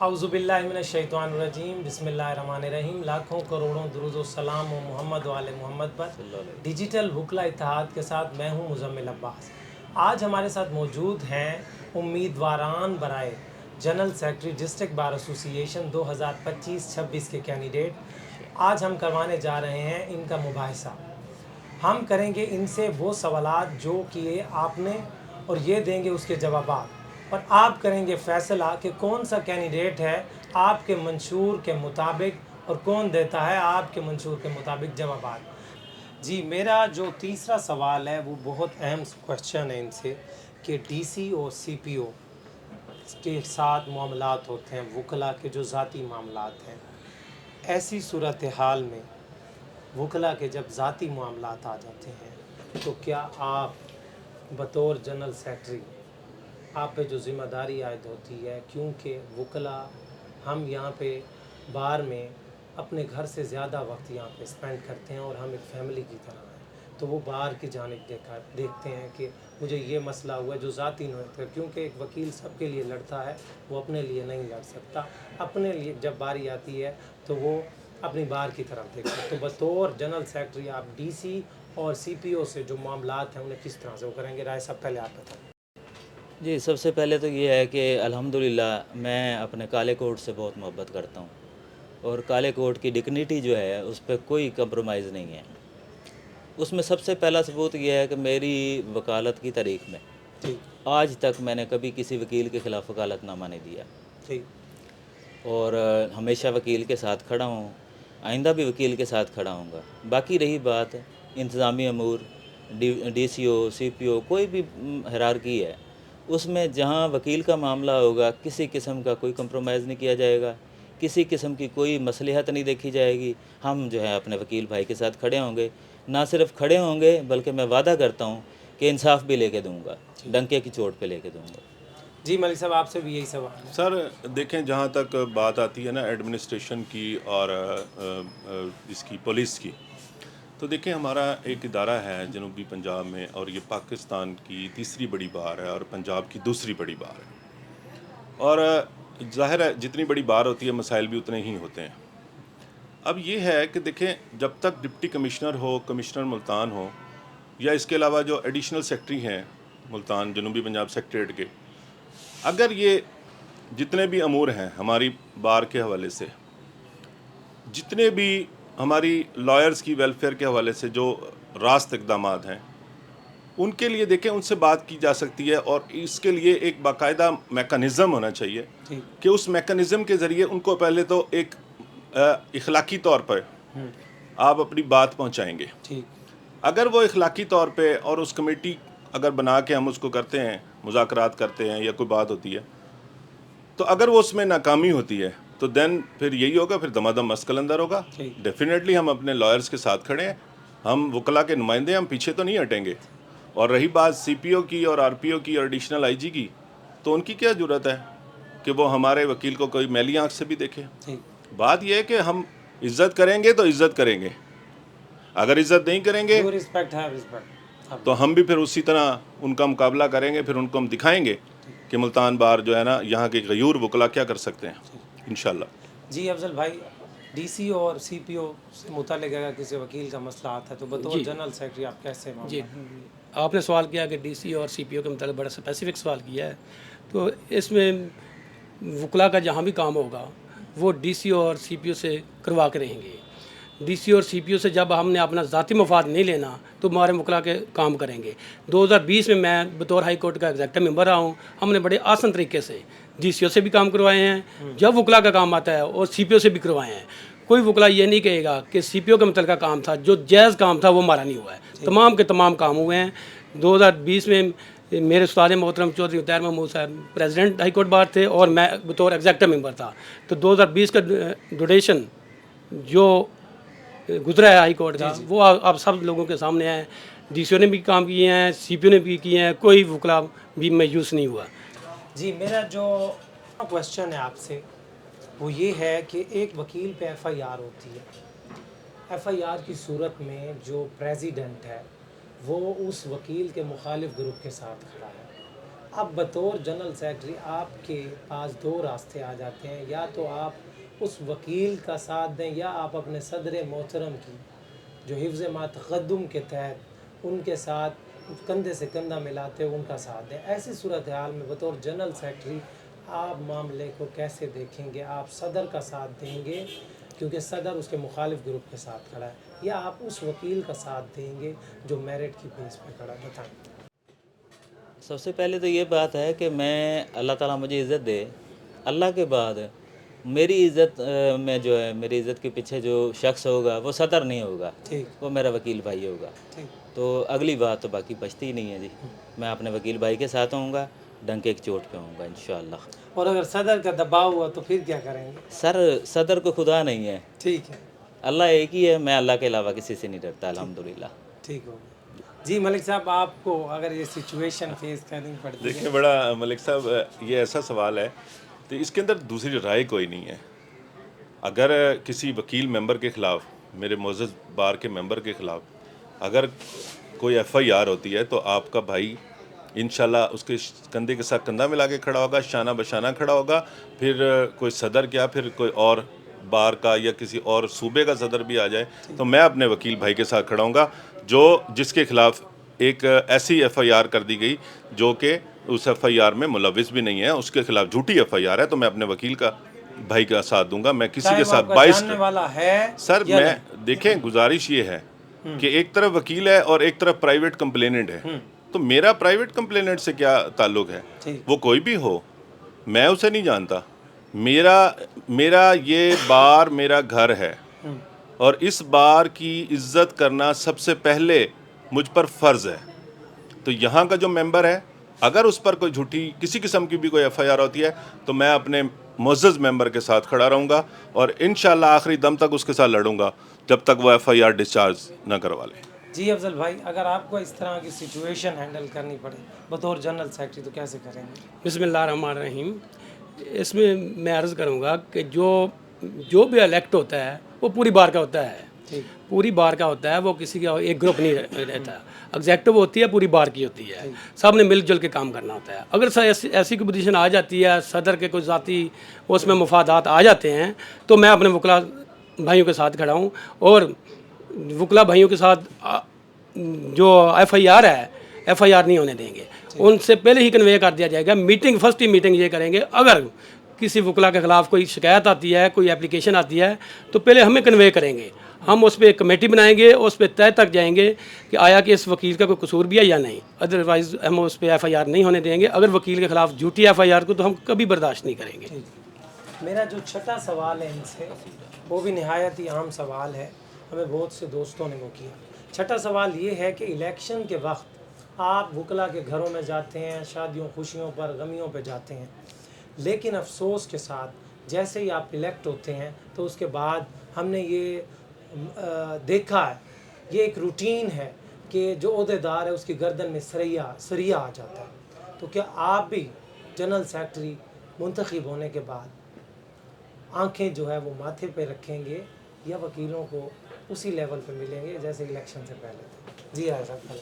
اعوذ باللہ من الشیطان الرجیم بسم اللہ الرحمن الرحیم. لاکھوں کروڑوں درود و سلام و محمد و آل محمد پر. ڈیجیٹل وکلا اتحاد کے ساتھ میں ہوں مزمل عباس. آج ہمارے ساتھ موجود ہیں امیدواران برائے جنرل سیکرٹری ڈسٹرکٹ بار ایسوسی ایشن 2025-26 کے کینڈیڈیٹ. آج ہم کروانے جا رہے ہیں ان کا مباحثہ. ہم کریں گے ان سے وہ سوالات جو کیے آپ نے اور یہ دیں گے اس کے جوابات، اور آپ کریں گے فیصلہ کہ کون سا کینڈیڈیٹ ہے آپ کے منشور کے مطابق اور کون دیتا ہے آپ کے منشور کے مطابق جوابات. جی، میرا جو تیسرا سوال ہے وہ بہت اہم کوشچن ہے ان سے کہ ڈی سی اور سی پی او کے ساتھ معاملات ہوتے ہیں، وکلا کے جو ذاتی معاملات ہیں. ایسی صورتحال میں وکلا کے جب ذاتی معاملات آ جاتے ہیں تو کیا آپ بطور جنرل سیکرٹری آپ پہ جو ذمہ داری عائد ہوتی ہے، کیونکہ وکلا ہم یہاں پہ بار میں اپنے گھر سے زیادہ وقت یہاں پہ اسپینڈ کرتے ہیں اور ہم ایک فیملی کی طرح ہیں، تو وہ بار کی جانب دیکھتے ہیں کہ مجھے یہ مسئلہ ہوا ہے جو ذاتی نہیں ہوتا، کیونکہ ایک وکیل سب کے لیے لڑتا ہے، وہ اپنے لیے نہیں لڑ سکتا. اپنے لیے جب باری آتی ہے تو وہ اپنی بار کی طرف دیکھتا ہے. تو بطور جنرل سیکرٹری آپ ڈی سی اور سی پی او سے جو معاملات ہیں انہیں کس طرح سے وہ کریں گے؟ رائے صاحب پہلے آپ بتائیں. جی، سب سے پہلے تو یہ ہے کہ الحمدللہ میں اپنے کالے کوٹ سے بہت محبت کرتا ہوں، اور کالے کوٹ کی ڈگنیٹی جو ہے اس پہ کوئی کمپرومائز نہیں ہے. اس میں سب سے پہلا ثبوت یہ ہے کہ میری وکالت کی تاریخ میں ٹھیک آج تک میں نے کبھی کسی وکیل کے خلاف وکالت نامہ نہیں دیا، ٹھیک اور ہمیشہ وکیل کے ساتھ کھڑا ہوں، آئندہ بھی وکیل کے ساتھ کھڑا ہوں گا. باقی رہی بات انتظامی امور، ڈی سی او، سی پی او، کوئی بھی ہیرارکی ہے، اس میں جہاں وکیل کا معاملہ ہوگا کسی قسم کا کوئی کمپرومائز نہیں کیا جائے گا، کسی قسم کی کوئی مصلحت نہیں دیکھی جائے گی. ہم جو ہے اپنے وکیل بھائی کے ساتھ کھڑے ہوں گے، نہ صرف کھڑے ہوں گے بلکہ میں وعدہ کرتا ہوں کہ انصاف بھی لے کے دوں گا، ڈنکے کی چوٹ پہ لے کے دوں گا. جی ملک صاحب، آپ سے بھی یہی سوال ہے. سر دیکھیں، جہاں تک بات آتی ہے نا ایڈمنسٹریشن کی اور اس کی پولیس کی، تو دیکھیں ہمارا ایک ادارہ ہے جنوبی پنجاب میں، اور یہ پاکستان کی تیسری بڑی بار ہے اور پنجاب کی دوسری بڑی بار ہے. اور ظاہر ہے جتنی بڑی بار ہوتی ہے مسائل بھی اتنے ہی ہوتے ہیں. اب یہ ہے کہ دیکھیں، جب تک ڈپٹی کمشنر ہو، کمشنر ملتان ہو، یا اس کے علاوہ جو ایڈیشنل سیکرٹری ہیں ملتان جنوبی پنجاب سیکریٹریٹ کے، اگر یہ جتنے بھی امور ہیں ہماری بار کے حوالے سے، جتنے بھی ہماری لائرز کی ویلفیئر کے حوالے سے جو راست اقدامات ہیں، ان کے لیے دیکھیں ان سے بات کی جا سکتی ہے، اور اس کے لیے ایک باقاعدہ میکانزم ہونا چاہیے کہ اس میکانزم کے ذریعے ان کو پہلے تو ایک اخلاقی طور پر آپ اپنی بات پہنچائیں گے. اگر وہ اخلاقی طور پہ اور اس کمیٹی اگر بنا کے ہم اس کو کرتے ہیں، مذاکرات کرتے ہیں یا کوئی بات ہوتی ہے، تو اگر وہ اس میں ناکامی ہوتی ہے تو دین پھر یہی ہوگا، پھر دمادم مسکل اندر ہوگا. ڈیفینیٹلی ہم اپنے لائرز کے ساتھ کھڑے ہیں، ہم وکلا کے نمائندے، ہم پیچھے تو نہیں ہٹیں گے. اور رہی بات سی پی او کی اور آر پی او کی اور ایڈیشنل آئی جی کی، تو ان کی کیا ضرورت ہے کہ وہ ہمارے وکیل کو کوئی میلی آنکھ سے بھی دیکھے. بات یہ ہے کہ ہم عزت کریں گے تو عزت کریں گے، اگر عزت نہیں کریں گے تو ہم بھی پھر اسی طرح ان کا مقابلہ کریں گے. پھر ان کو ہم دکھائیں گے کہ ملتان بار جو ہے نا یہاں کے غیور وکلا کیا کر سکتے ہیں انشاءاللہ. جی افضل بھائی، ڈی سی اور سی پی او سے متعلق اگر کسی وکیل کا مسئلہ آتا ہے تو بطور جنرل سیکرٹری آپ کیسے معاملہ؟ جی، آپ نے سوال کیا کہ ڈی سی اور سی پی او کے متعلق بڑا اسپیسیفک سوال کیا ہے. تو اس میں وکلا کا جہاں بھی کام ہوگا وہ ڈی سی اور سی پی او سے کروا کے رہیں گے. ڈی سی اور سی پی او سے جب ہم نے اپنا ذاتی مفاد نہیں لینا تو ہمارے وکلا کے کام کریں گے. 2020 میں بطور ہائی کورٹ کا ایگزیکٹو ممبر رہا ہوں. ہم نے بڑے آسان طریقے سے ڈی سی او سے بھی کام کروائے ہیں جب وکلا کا کام آتا ہے، اور سی پی او سے بھی کروائے ہیں. کوئی وکلا یہ نہیں کہے گا کہ سی پی او کا متعلقہ کام تھا، جو جائز کام تھا وہ ہمارا نہیں ہوا ہے. تمام کے تمام کام ہوئے ہیں. 2020 میں میرے استاد محترم چودھری طاہر محمود صاحب پریزیڈنٹ ہائی کورٹ بار تھے اور میں بطور ایگزیکٹو ممبر تھا. تو 2020 کا ڈوریشن جو گزرا ہے ہائی کورٹ کا وہ آپ سب لوگوں کے سامنے ہے. ڈی سی او نے بھی کام کیے ہیں، سی پی او نے بھی کیے ہیں، کوئی وکلا بھی مایوس نہیں ہوا. جی میرا جو کوشچن ہے آپ سے وہ یہ ہے کہ ایک وکیل پہ ایف آئی آر ہوتی ہے. ایف آئی آر کی صورت میں جو پریزیڈنٹ ہے وہ اس وکیل کے مخالف گروپ کے ساتھ کھڑا ہے. اب بطور جنرل سیکرٹری آپ کے پاس دو راستے آ جاتے ہیں، یا تو آپ اس وکیل کا ساتھ دیں یا آپ اپنے صدر محترم کی جو حفظ ما تقدم کے تحت ان کے ساتھ کندھے سے کندھا ملاتے ان کا ساتھ دیں۔ ایسی صورتحال میں بطور جنرل سیکرٹری آپ معاملے کو کیسے دیکھیں گے؟ آپ صدر کا ساتھ دیں گے کیونکہ صدر اس کے مخالف گروپ کے ساتھ کھڑا ہے، یا آپ اس وکیل کا ساتھ دیں گے جو میرٹ کی بیس پہ کھڑا ہے؟ بتائیں۔ سب سے پہلے تو یہ بات ہے کہ میں اللہ تعالیٰ مجھے عزت دے، اللہ کے بعد میری عزت میں جو ہے میری عزت کے پیچھے جو شخص ہوگا وہ صدر نہیں ہوگا، ٹھیک وہ میرا وکیل بھائی ہوگا۔ ٹھیک تو اگلی بات تو باقی بچتی ہی نہیں ہے جی، میں اپنے وکیل بھائی کے ساتھ ہوں گا، ڈنکے ایک چوٹ پہ ہوں گا انشاءاللہ۔ اور اگر صدر کا دباؤ ہوا تو پھر کیا کریں گے؟ صدر کو خدا نہیں ہے، ٹھیک ہے، اللہ ایک ہی ہے، میں اللہ کے علاوہ کسی سے نہیں ڈرتا الحمدللہ۔ ٹھیک ہو گیا۔ جی ملک صاحب، آپ کو اگر یہ سچویشن فیس کرنی پڑتی ہے؟ دیکھیں بڑا ملک صاحب، یہ ایسا سوال ہے تو اس کے اندر دوسری رائے کوئی نہیں ہے۔ اگر کسی وکیل ممبر کے خلاف، میرے معزز بار کے ممبر کے خلاف اگر کوئی ایف آئی آر ہوتی ہے تو آپ کا بھائی انشاءاللہ اس کے کندھے کے ساتھ کندھا ملا کے کھڑا ہوگا، شانہ بشانہ کھڑا ہوگا۔ پھر کوئی صدر کیا، پھر کوئی اور بار کا یا کسی اور صوبے کا صدر بھی آ جائے تو میں اپنے وکیل بھائی کے ساتھ کھڑا ہوں گا جس کے خلاف ایک ایسی ایف آئی آر کر دی گئی جو کہ اس ایف آئی آر میں ملوث بھی نہیں ہے، اس کے خلاف جھوٹی ایف آئی آر ہے، تو میں اپنے وکیل کا بھائی کا ساتھ دوں گا۔ میں کسی کے ساتھ جاننے والا ہے سر یا میں دیکھیں گزارش یہ ہے کہ ایک طرف وکیل ہے اور ایک طرف پرائیویٹ کمپلیننٹ ہے، تو میرا پرائیویٹ کمپلیننٹ سے کیا تعلق ہے؟ وہ کوئی بھی ہو، میں اسے نہیں جانتا۔ میرا یہ بار میرا گھر ہے اور اس بار کی عزت کرنا سب سے پہلے مجھ پر فرض ہے۔ تو یہاں کا جو ممبر ہے اگر اس پر کوئی جھوٹی کسی قسم کی بھی کوئی ایف آئی آر ہوتی ہے تو میں اپنے معزز ممبر کے ساتھ کھڑا رہوں گا اور انشاءاللہ آخری دم تک اس کے ساتھ لڑوں گا جب تک وہ ایف آئی آر ڈسچارج نہ کروا لے۔ جی افضل بھائی، اگر آپ کو اس طرح کی سچویشن ہینڈل کرنی پڑے بطور جنرل سیکرٹری تو کیسے کریں گے؟ بسم اللہ الرحمن الرحیم۔ اس میں عرض کروں گا کہ جو بھی الیکٹ ہوتا ہے وہ پوری بار کا ہوتا ہے، پوری بار کا ہوتا ہے، وہ کسی کا ایک گروپ نہیں رہتا۔ ایگزیکٹو ہوتی ہے پوری بار کی ہوتی ہے، سب نے مل جل کے کام کرنا ہوتا ہے۔ اگر ایسی کوئی پوزیشن آ جاتی ہے، صدر کے کوئی ذاتی اس میں مفادات آ جاتے ہیں تو میں اپنے وکلا بھائیوں کے ساتھ کھڑا ہوں، اور وکلا بھائیوں کے ساتھ جو ایف آئی آر ہے ایف آئی آر نہیں ہونے دیں گے، ان سے پہلے ہی کنوے کر دیا جائے گا۔ فرسٹ ہی میٹنگ یہ کریں گے، اگر کسی وکلا کے خلاف کوئی شکایت آتی ہے، کوئی اپلیکیشن آتی ہے تو پہلے ہمیں کنوے کریں گے، ہم اس پہ ایک کمیٹی بنائیں گے، اس پہ طے تک جائیں گے کہ آیا کہ اس وکیل کا کوئی قصور بھی ہے یا نہیں، ادروائز ہم اس پہ ایف آئی آر نہیں ہونے دیں گے۔ اگر وکیل کے خلاف جھوٹی ایف آئی آر کو تو ہم کبھی برداشت نہیں کریں گے۔ میرا جو چھٹا سوال ہے ان سے، وہ بھی نہایت ہی عام سوال ہے، ہمیں بہت سے دوستوں نے وہ کیا۔ چھٹا سوال یہ ہے کہ الیکشن کے وقت آپ وکلا کے گھروں میں جاتے ہیں، شادیوں خوشیوں پر غمیوں پہ جاتے ہیں، لیکن افسوس کے ساتھ جیسے ہی آپ الیکٹ ہوتے ہیں تو اس کے بعد ہم نے یہ دیکھا ہے، یہ ایک روٹین ہے کہ جو عہدیدار ہے اس کی گردن میں سریا آ جاتا ہے۔ تو کیا آپ بھی جنرل سیکرٹری منتخب ہونے کے بعد آنکھیں جو ہے وہ ماتھے پہ رکھیں گے یا وکیلوں کو اسی لیول پہ ملیں گے جیسے الیکشن سے پہلے تھے؟ جی صاحب۔